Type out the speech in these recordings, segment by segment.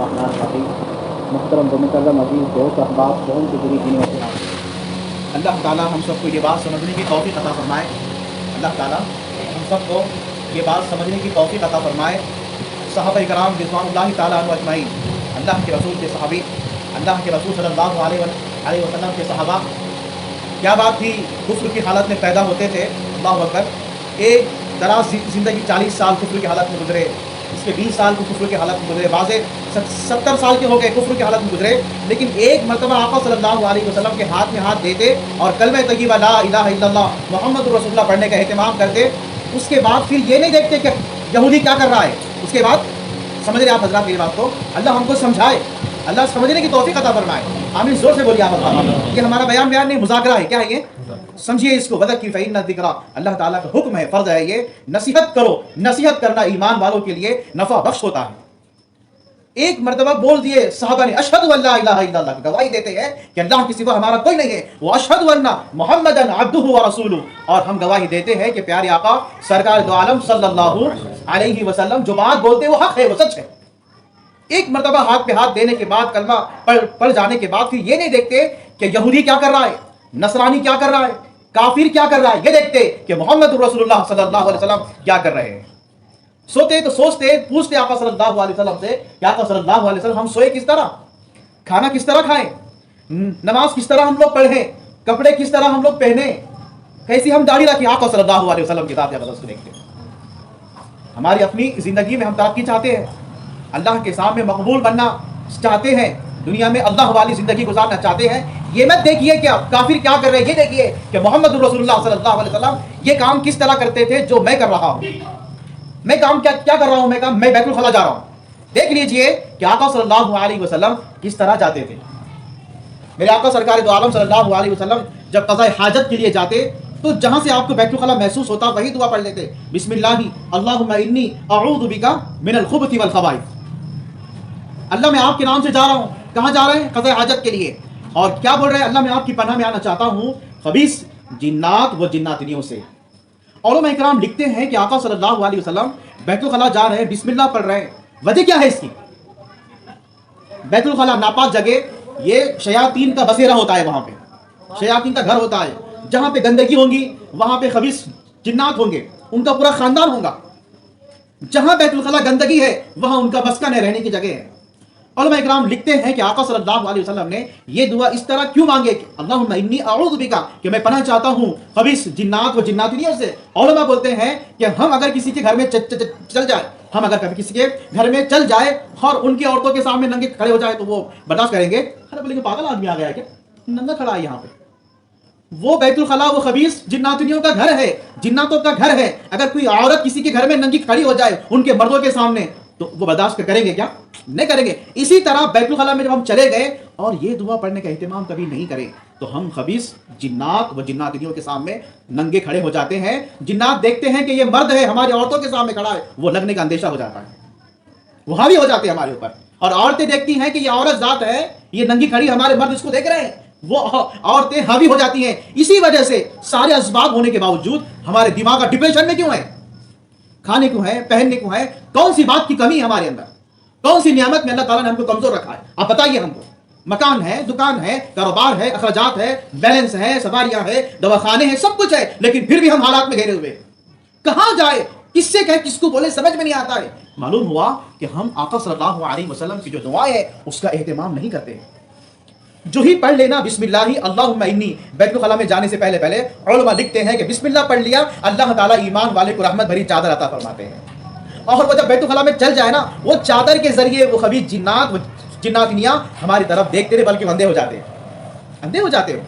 الرحمن الرحیم۔ محترم و مکرم عزیز دوست احباب قوم کے ذریعے دینی وسلام، اللہ تعالیٰ ہم سب کو یہ بات سمجھنے کی توفیق عطا فرمائے۔ اللہ تعالیٰ ہم سب کو یہ بات سمجھنے کی توفیق عطا فرمائے۔ صحابہ کرام رضوان اللہ تعالیٰ عنہ اجمعین، اللہ کے رسول کے صحابی، اللہ کے رسول صلی اللہ علیہ وسلم کے صحابہ، کیا بات تھی، کفر کی حالت میں پیدا ہوتے تھے۔ اللہ اکبر، ایک دراز زندگی 40 سال کفر کی حالت میں گزرے، اس کے 20 سال کو کفر کی حالت میں گزرے، بعض 70 سال کے ہو گئے کفر کی حالت میں گزرے، لیکن ایک مرتبہ آقا صلی اللہ علیہ وسلم کے ہاتھ میں ہاتھ دیتے اور کلمہ طیبہ لا الہ الا اللہ محمد رسول اللہ پڑھنے کا اہتمام کرتے۔ اس کے بعد پھر یہ نہیں دیکھتے کہ یہودی کیا کر رہا ہے، اس کے بعد سمجھ رہے آپ حضرات میری بات کو، اللہ ہم کو سمجھائے، اللہ سمجھنے کی توفیق عطا فرمائے۔ آمین، زور سے بولیے آپ اللہ۔ یہ ہمارا بیان نہیں، مذاکرہ ہے، کیا ہے یہ؟ سمجھیے اس کو، وذکر فإن الذکریٰ، اللہ تعالیٰ کا حکم ہے، فرض ہے یہ، نصیحت کرو۔ نصیحت کرنا ایمان والوں کے لیے نفع بخش ہوتا ہے۔ ایک مرتبہ بول دیے صحابہ نے اشہد ان لا الہ الا اللہ، گواہی دیتے ہیں کہ اللہ کے سوا ہمارا کوئی نہیں ہے، وہ اشہد ان محمدًا عبدہ ورسولہ، اور ہم گواہی دیتے ہیں کہ پیارے آقا سرکار دو عالم صلی اللہ علیہ وسلم جو بات بولتے وہ حق ہے، وہ سچ ہے۔ ایک مرتبہ ہاتھ پہ ہاتھ دینے کے بعد، کلمہ پڑھ جانے کے بعد، پھر یہ نہیں دیکھتے کہ یہودی کیا کر رہا ہے، نصرانی کیا کر رہا ہے، کافر کیا کر رہا ہے، یہ دیکھتے کہ محمد رسول اللہ صلی اللہ علیہ وسلم کیا کر رہے ہیں۔ سوتے تو سوچتے، پوچھتے آقا صلی اللہ علیہ وسلم سے کہ آقا صلی اللہ علیہ وسلم ہم سوئے کس طرح، کھانا کس طرح کھائیں، نماز کس طرح ہم لوگ پڑھیں، کپڑے کس طرح ہم لوگ پہنے، کیسی ہم داڑھی رکھیں۔ آقا صلی اللہ علیہ وسلم کی ذات اقدس کو دیکھتے۔ ہماری اپنی زندگی میں ہم ترقی چاہتے ہیں، اللہ کے سامنے مقبول بننا چاہتے ہیں، دنیا میں اللہ والی زندگی گزارنا چاہتے ہیں، یہ مت دیکھیے کہ کافر کیا کر رہے ہیں، یہ دیکھیے کہ محمد رسول اللہ صلی اللہ علیہ وسلم یہ کام کس طرح کرتے تھے جو میں کر رہا ہوں۔ میں کام کیا کر رہا ہوں، میں بیت الخلا جا رہا ہوں۔ دیکھ لیجئے کہ آقا صلی اللہ علیہ وسلم کس طرح جاتے تھے۔ میرے آقا سرکار دو عالم صلی اللہ علیہ وسلم جب قضاء حاجت کے لیے جاتے تو جہاں سے آپ کو بیت الخلا محسوس ہوتا وہی دعا پڑھ لیتے، بسم اللہ اللہم انی اعوذ بک من الخبث والخبائث۔ اللہ میں آپ کے نام سے جا رہا ہوں، کہاں جا رہے ہیں؟ قضاء حاجت کے لیے۔ اور کیا بول رہے ہیں؟ اللہ میں آپ کی پناہ میں آنا چاہتا ہوں خبیث جنات و جناتنیوں سے۔ علماء اکرام لکھتے ہیں کہ آقا صلی اللہ علیہ وسلم بیت الخلا جا رہے ہیں، بسم اللہ پڑھ رہے ہیں، وجہ کیا ہے اس کی؟ بیت الخلا ناپاک جگہ، یہ شیاطین کا بسیرا ہوتا ہے، وہاں پہ شیاطین کا گھر ہوتا ہے، جہاں پہ گندگی ہوں گی وہاں پہ خبیث جنات ہوں گے، ان کا پورا خاندان ہوگا۔ جہاں بیت الخلا گندگی ہے وہاں ان کا مسکن ہے، رہنے کی جگہ ہے۔ علماء اکرام لکھتے ہیں کہ آقا صلی اللہ علیہ وسلم نے یہ دعا اس طرح کیوں مانگے کہ اللہم انی اعوذ بک، کہ میں پناہ چاہتا ہوں خبیث جنات و جناتنیوں سے۔ علماء بولتے ہیں کہ ہم اگر کسی کے گھر میں چل جائے، ہم اگر کبھی کسی کے گھر میں چل جائے اور ان کی عورتوں کے سامنے ننگے کھڑے ہو جائے تو وہ برداشت کریں گے؟ ارے بولے کہ پاگل آدمی آ گیا ہے کیا، ننگا کھڑا ہے یہاں پہ۔ وہ بیت الخلا وہ خبیث جناتنیوں کا گھر ہے، جناتوں کا گھر ہے۔ اگر کوئی عورت کسی کے گھر میں ننگی کھڑی ہو جائے ان کے مردوں کے سامنے تو وہ برداشت کریں گے کیا؟ نہیں کریں گے۔ اسی طرح بیت الخلا میں جب ہم چلے گئے اور یہ دعا پڑھنے کا اہتمام کبھی نہیں کریں تو ہم خبیث جنات و جناتنیوں کے سامنے ننگے کھڑے ہو جاتے ہیں۔ جنات دیکھتے ہیں کہ یہ مرد ہے ہماری عورتوں کے سامنے کھڑا ہے، وہ لگنے کا اندیشہ ہو جاتا ہے، وہ حاوی ہو جاتے ہیں ہمارے اوپر۔ اور عورتیں دیکھتی ہیں کہ یہ عورت ذات ہے، یہ ننگی کھڑی، ہمارے مرد اس کو دیکھ رہے ہیں، وہ عورتیں حاوی ہو جاتی ہیں۔ اسی وجہ سے سارے اسباب ہونے کے باوجود ہمارے دماغ کا ڈپریشن میں کیوں ہے؟ کھانے کو ہے، پہننے کو ہے، کون سی بات کی کمی ہے ہمارے اندر؟ کون سی نعمت میں اللہ تعالیٰ نے ہم کو کمزور رکھا ہے؟ آپ بتائیے ہم کو۔ مکان ہے، دکان ہے، کاروبار ہے، اخراجات ہے، بیلنس ہے، سواریاں ہے، دواخانے ہیں، سب کچھ ہے، لیکن پھر بھی ہم حالات میں گھیرے ہوئے۔ کہاں جائے، کس سے کہے، کس کو بولے، سمجھ میں نہیں آتا ہے۔ معلوم ہوا کہ ہم آقا صلی اللہ علیہ وسلم کی جو دعائیں ہے اس کا اہتمام نہیں کرتے۔ جو ہی پڑھ لینا بسم اللہ اللہم انی، بیت الخلا میں جانے سے پہلے علماء لکھتے ہیں کہ بسم اللہ پڑھ لیا، اللہ تعالیٰ ایمان والے کو رحمت بھری چادر عطا فرماتے ہیں۔ اور وہ جب بیت الخلا میں چل جائے نا، وہ چادر کے ذریعے وہ خبیث جنات و جناتنیاں ہماری طرف دیکھتے رہے، بلکہ اندھے ہو جاتے ہیں، اندھے ہو جاتے ہیں۔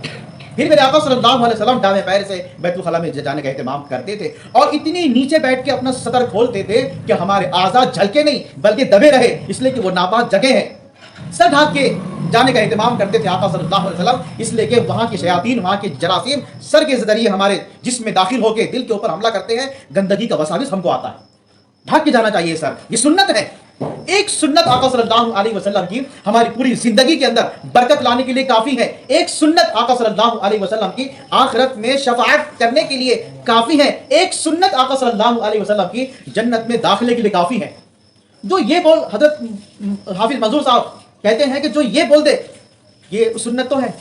پھر میرے آقا صلی اللہ علیہ وسلم دائیں پیر سے بیت الخلا میں جانے کا اہتمام کرتے تھے اور اتنی نیچے بیٹھ کے اپنا سطر کھولتے تھے کہ ہمارے اعضاء جھلکے نہیں بلکہ دبے رہے، اس لیے کہ وہ ناپاک جگہ ہے۔ سر ڈھانپ کے جانے کا اہتمام کرتے تھے آقا صلی اللہ علیہ وسلم، اس لیے کہ وہاں کی شیاطین، وہاں کے جراثیم سر کے ذریعے ہمارے جسم میں داخل ہو کے دل کے اوپر حملہ کرتے ہیں، گندگی کا وساوس ہم کو آتا ہے۔ ڈھک کے جانا چاہیے سر، یہ سنت ہے۔ ایک سنت آقا صلی اللہ علیہ وسلم کی ہماری پوری زندگی کے اندر برکت لانے کے لیے کافی ہے۔ ایک سنت آقا صلی اللہ علیہ وسلم کی آخرت میں شفاعت کرنے کے لیے کافی ہے۔ ایک سنت آقا صلی اللہ علیہ وسلم کی جنت میں داخلے کے لیے کافی ہے۔ جو یہ بول, حضرت حافظ منظور صاحب کہتے ہیں کہ جو یہ بول دے یہ سنت تو ہے,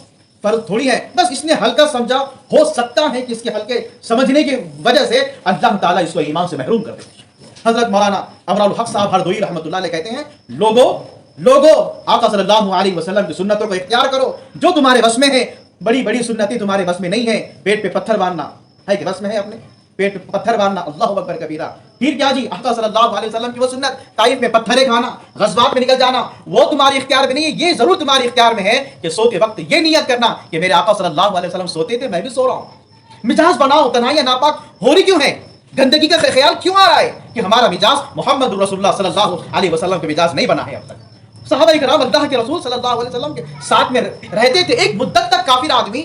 فرض تھوڑی ہے, بس اس نے ہلکا سمجھا, ہو سکتا ہے کہ اس کے ہلکے سمجھنے کی وجہ سے اللہ تعالیٰ اس کو ایمان سے محروم کر دے. حضرت مولانا امراء الحق صاحب ہردوئی رحمۃ اللہ علیہ کہتے ہیں, لوگوں آقا صلی اللہ علیہ وسلم کی سنتوں کو اختیار کرو جو تمہارے بس میں ہے. بڑی بڑی سنتیں تمہارے بس میں نہیں ہے. پیٹ پہ پتھر باندھنا ہے کہ بس میں ہے, اپنے پیٹ پہ پتھر باندھنا, اللہ اکبر کبیرہ. پھر کیا جی, آقا صلی اللہ علیہ وسلم کی وہ سنت طائف میں پتھرے کھانا, غزوات میں نکل جانا, وہ تمہاری اختیار میں نہیں ہے. یہ ضرور تمہاری اختیار میں ہے کہ سوتے وقت یہ نیت کرنا کہ میرے آقا صلی اللہ علیہ وسلم سوتے تھے, میں بھی سو رہا ہوں. مجاز بناؤ, تنہائیاں ناپاک ہو رہی کیوں ہے, گندگی کا خیال کیوں آ رہا ہے کہ ہمارا مجاز محمد رسول اللہ صلی اللہ علیہ وسلم کے مجاز نہیں بنا ہے. اب تک صحابہ کرام اللہ کے رسول صلی اللہ علیہ وسلم کے ساتھ میں رہتے تھے. ایک مدت تک کافر آدمی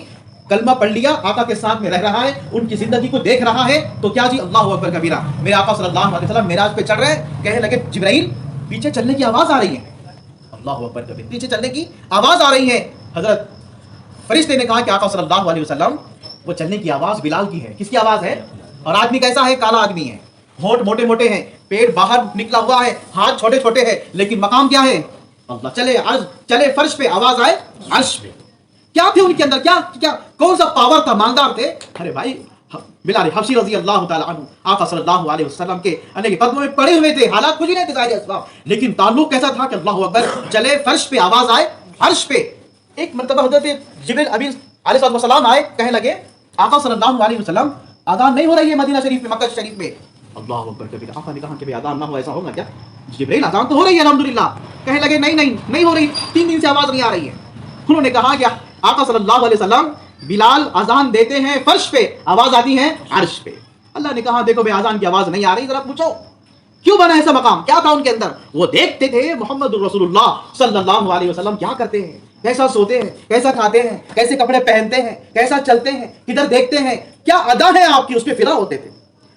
کلمہ پڑھ لیا, آقا کے ساتھ میں رہ رہا ہے, ان کی زندگی کو دیکھ رہا ہے, تو کیا جی اللہ اکبر کبیرہ, میرے آقا صلی اللہ علیہ وسلم معراج پہ چڑھ رہے ہیں, کہنے لگے جبرائیل پیچھے چلنے کی آواز آ رہی ہے. اللہ اکبر کبیرہ, پیچھے چلنے کی آواز آ رہی ہے. حضرت فرشتے نے کہا کہ آقا صلی اللہ علیہ وسلم وہ چلنے کی آواز بلال کی ہے. کس کی آواز ہے؟ اور آدمی کیسا ہے؟ کالا آدمی ہے, ہونٹ موٹے موٹے ہیں, پیٹ باہر نکلا ہوا ہے, ہاتھ چھوٹے چھوٹے ہیں, لیکن مقام کیا ہے؟ اللہ. چلے فرش پہ, آواز آئے عرش پہ. کیا تھے ان کے اندر, کیا کون سا پاور تھا, مالدار تھے؟ ارے بھائی بلال حبشی رضی اللہ تعالی عنہ آقا صلی اللہ علیہ وسلم کے قدموں میں پڑے ہوئے تھے, حالات کچھ نہیں تھے ظاہر اسباب, لیکن تعلق کیسا تھا کہ اللہ اکبر, چلے فرش پہ, آواز آئے عرش پہ. ایک مرتبہ حضرت جبریل ابی علیہ السلام آئے, کہنے لگے آقا صلی اللہ علیہ وسلم اذان نہیں ہو رہی ہے مدینہ شریف میں, مکہ شریف میں. اللہ اکبر کبیر. آقا نے کہا کہ اذان نہ ہو ایسا ہوگا کیا؟ جبریل اذان تو ہو رہی ہے الحمدللہ. کہنے لگے نہیں ہو رہی, 3 دن سے آواز نہیں آ رہی ہے. انہوں نے کہا کہ آقا صلی اللہ علیہ وسلم بلال اذان دیتے ہیں فرش پہ, آواز آتی ہے عرش پہ. اللہ نے کہا دیکھو بھائی اذان کی آواز نہیں آ رہی, ذرا پوچھو کیوں بنا ایسا مقام, کیا تھا ان کے اندر؟ وہ دیکھتے تھے محمد رسول اللہ صلی اللہ علیہ وسلم کیا کرتے ہیں, کیسا سوتے ہیں, کیسا کھاتے ہیں, کیسے کپڑے پہنتے ہیں, کیسا چلتے ہیں, کدھر دیکھتے ہیں, کیا ادا ہے آپ کی, اس پہ فدا ہوتے تھے.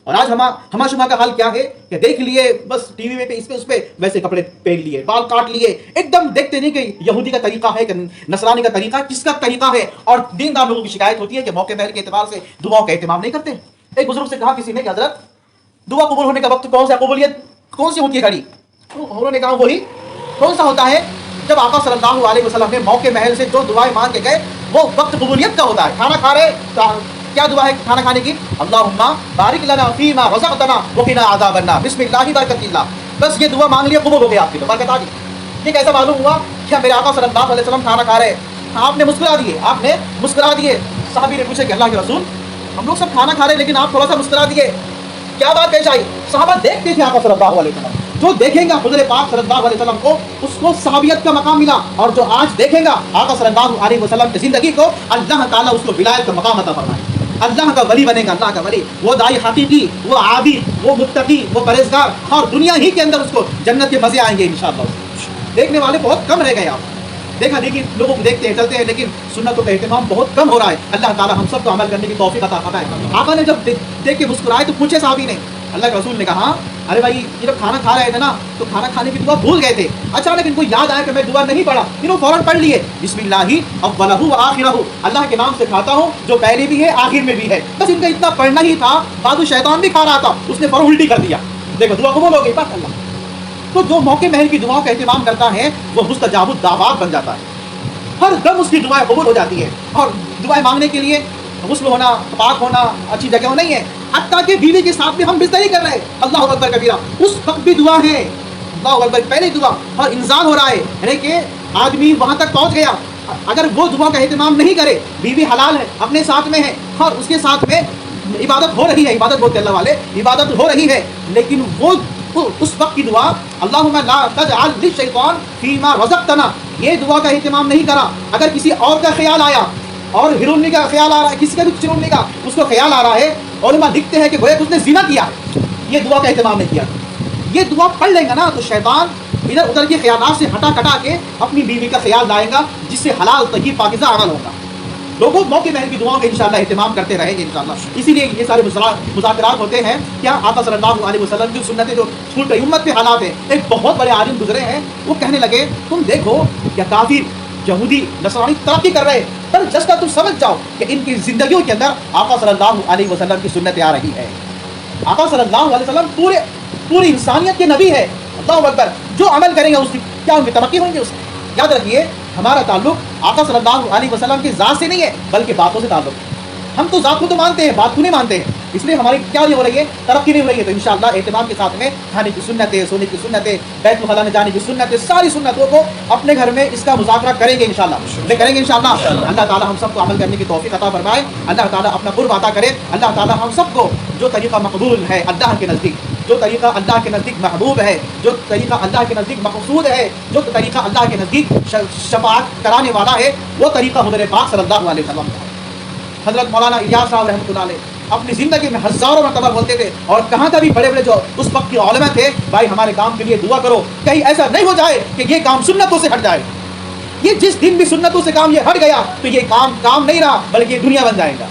اور آج ہما شما کا حال کیا ہے کہ دیکھ لیے بس ٹی وی پہ اس پہ ویسے کپڑے پہن لیے, بال کاٹ لیے, ایک دم دیکھتے نہیں کہ یہودی کا طریقہ ہے کہ نصرانی کا طریقہ, کس کا طریقہ ہے. اور دیندار لوگوں کی شکایت ہوتی ہے کہ موقع پہل کے اعتبار سے دعاؤں کا اہتمام نہیں کرتے. ایک بزرگ سے کہا کسی نے کہ حضرت دعا قبول ہونے کا وقت کون سا, قبولیت کون سی ہوتی ہے گھڑی؟ انہوں نے کہا وہی کون سا ہوتا ہے جب آقا صلی اللہ علیہ وسلم نے موقع محل سے جو دعائیں مانگ کے گئے وہ وقت قبولیت کا ہوتا ہے. کھانا کھا رہے, کیا دعا ہے کھانا کھانے کی؟ اللہم بارک لنا فیما رزقتنا وقنا عذاب النار, بسم اللہ برکت اللہ. بس یہ دعا مانگ لیا, قبول ہو گیا آپ کی, تو برکت آ گئی. یہ کیسا معلوم ہوا؟ کیا میرے آقا صلی اللہ علیہ وسلم کھانا کھا رہے, آپ نے مسکرا دیے. صحابی نے پوچھا کہ اللہ کے رسول ہم لوگ سب کھانا کھا رہے لیکن آپ تھوڑا سا مسکرا دیے, کیا بات پیش آئی؟ صحابہ دیکھتے تھے آقا صلی اللہ علیہ وسلم, جو دیکھیں گا حضور پاک صلی اللہ علیہ وسلم کو اس کو صحابیت کا مقام ملا, اور جو آج دیکھیں گا آقا صلی اللہ علیہ وسلم کی زندگی کو, اللہ تعالیٰ اس کو ولایت کا مقام عطا فرمائے. اللہ کا ولی بنے گا, اللہ کا ولی, وہ داعی حقیقی, وہ عابد, وہ متقی, وہ پرہیزگار, اور دنیا ہی کے اندر اس کو جنت کے مزے آئیں گے انشاءاللہ. دیکھنے والے بہت کم رہ گئے, آپ دیکھا دیکھی لوگوں کو دیکھتے ہیں چلتے ہیں, لیکن سنتوں کا اہتمام بہت کم ہو رہا ہے. اللہ تعالیٰ ہم سب کو عمل کرنے کی توفیق عطا فرمائے. آقا نے جب دیکھ کے مسکرائے تو پوچھے صحابی نے, اللہ کے رسول نے کہا ارے بھائی یہ جب کھانا کھا رہے تھے نا تو کھانا کھانے کی دعا بھول گئے تھے, اچانک ان کو یاد آیا کہ میں دعا نہیں پڑھا, انہوں فوراً پڑھ لیے بسم اللہ اولہ و آخرہ, اللہ کے نام سے کھاتا ہوں جو پہلے بھی ہے آخر میں بھی ہے. بس ان کا اتنا پڑھنا ہی تھا, بعد شیطان بھی کھا رہا تھا, اس نے فوراً الٹی کر دیا, دیکھو دعا قبول ہو گئی بس. اللہ تو جو موقع محل کی دعاؤں کا اہتمام کرتا ہے وہ مستجاب الدعوات بن جاتا ہے, ہر دم اس کی دعائیں قبول ہو جاتی ہے. اور دعائیں مانگنے کے لیے غسل ہونا, پاک ہونا, اچھی جگہ نہیں ہے, حتیٰ کہ بیوی کے ساتھ بھی ہم بستری کر رہے ہیں, اللہ اکبر کبیرہ, اس وقت بھی دعا ہے, اللہ اکبر پہلے دعا. اور انسان ہو رہا ہے یعنی کہ آدمی وہاں تک پہنچ گیا, اگر وہ دعا کا اہتمام نہیں کرے, بیوی حلال ہے, اپنے ساتھ میں ہے, اور اس کے ساتھ میں عبادت ہو رہی ہے, عبادت بولتے اللہ والے, عبادت ہو رہی ہے, لیکن وہ اس وقت کی دعا اللہم لا تجعل للشیطان فیما رزقتنا, یہ دعا کا اہتمام نہیں کرا. اگر کسی اور کا خیال آیا, اور ہرونی کا خیال آ رہا ہے, کسی کا بھی چرونی کا اس کو خیال آ رہا ہے, علماء لکھتے ہیں کہ گویا کہ اس نے زنا کیا, یہ دعا کا اہتمام نہیں کیا. یہ دعا پڑھ لیں گا نا تو شیطان ادھر ادھر کے خیالات سے ہٹا کٹا کے اپنی بیوی کا خیال لائے گا, جس سے حلال طیب پاکیزہ عمل ہوگا. لوگوں موقع محل کی دعاؤں کا انشاءاللہ اہتمام کرتے رہیں گے انشاءاللہ. اسی لیے یہ سارے مذاکرات ہوتے ہیں. کیا آقا صلی اللہ علیہ وسلم کی سنتیں جو چھوٹ رہی امت کے حالات ہیں, ایک بہت بڑے عالم گزرے ہیں, وہ کہنے لگے تم دیکھو کیا کافر یہودی نصرانی ترقی کر رہے ہیں, پر جس کا تم سمجھ جاؤ کہ ان کی زندگیوں کے اندر آقا صلی اللہ علیہ وسلم کی سنتیں آ رہی ہے. آقا صلی اللہ علیہ وسلم پوری انسانیت کے نبی ہے, اللہ اکبر. جو عمل کریں گے اس کی کیا ان کی ترقی ہوگی اس کی. یاد رکھیے ہمارا تعلق آقا صلی اللہ علیہ وسلم کی ذات سے نہیں ہے بلکہ باتوں سے تعلق ہے. ہم تو ذات کو تو مانتے ہیں, بات کو نہیں مانتے ہیں, اس لیے ہماری کیا نہیں ہو رہی ہے, ترقی نہیں ہو رہی ہے. تو انشاءاللہ اہتمام کے ساتھ میں کھانے کی سنتیں, سونے کی سنتیں, بیت الخلاء میں جانے کی سنتیں, ساری سنتوں کو اپنے گھر میں اس کا مذاکرہ کریں گے انشاءاللہ. کریں گے انشاءاللہ. اللہ تعالیٰ ہم سب کو عمل کرنے کی توفیق عطا فرمائے. اللہ تعالیٰ اپنا قرب عطا کرے. اللہ تعالیٰ ہم سب کو جو طریقہ مقبول ہے اللہ کے نزدیک, جو طریقہ اللہ کے نزدیک محبوب ہے, جو طریقہ اللہ کے نزدیک مقصود ہے, جو طریقہ اللہ کے نزدیک شفاعت کرانے والا ہے, وہ طریقہ حضور پاک صلی اللہ علیہ وسلم کا. حضرت مولانا الیاس صاحب رحمۃ اللہ علیہ اپنی زندگی میں ہزاروں مرتبہ بولتے تھے, اور کہاں تھا بھی بڑے بڑے جو اس وقت کے علماء تھے, بھائی ہمارے کام کے لیے دعا کرو, کہیں ایسا نہیں ہو جائے کہ یہ کام سنتوں سے ہٹ جائے. یہ جس دن بھی سنتوں سے کام یہ ہٹ گیا تو یہ کام نہیں رہا بلکہ یہ دنیا بن جائے گا.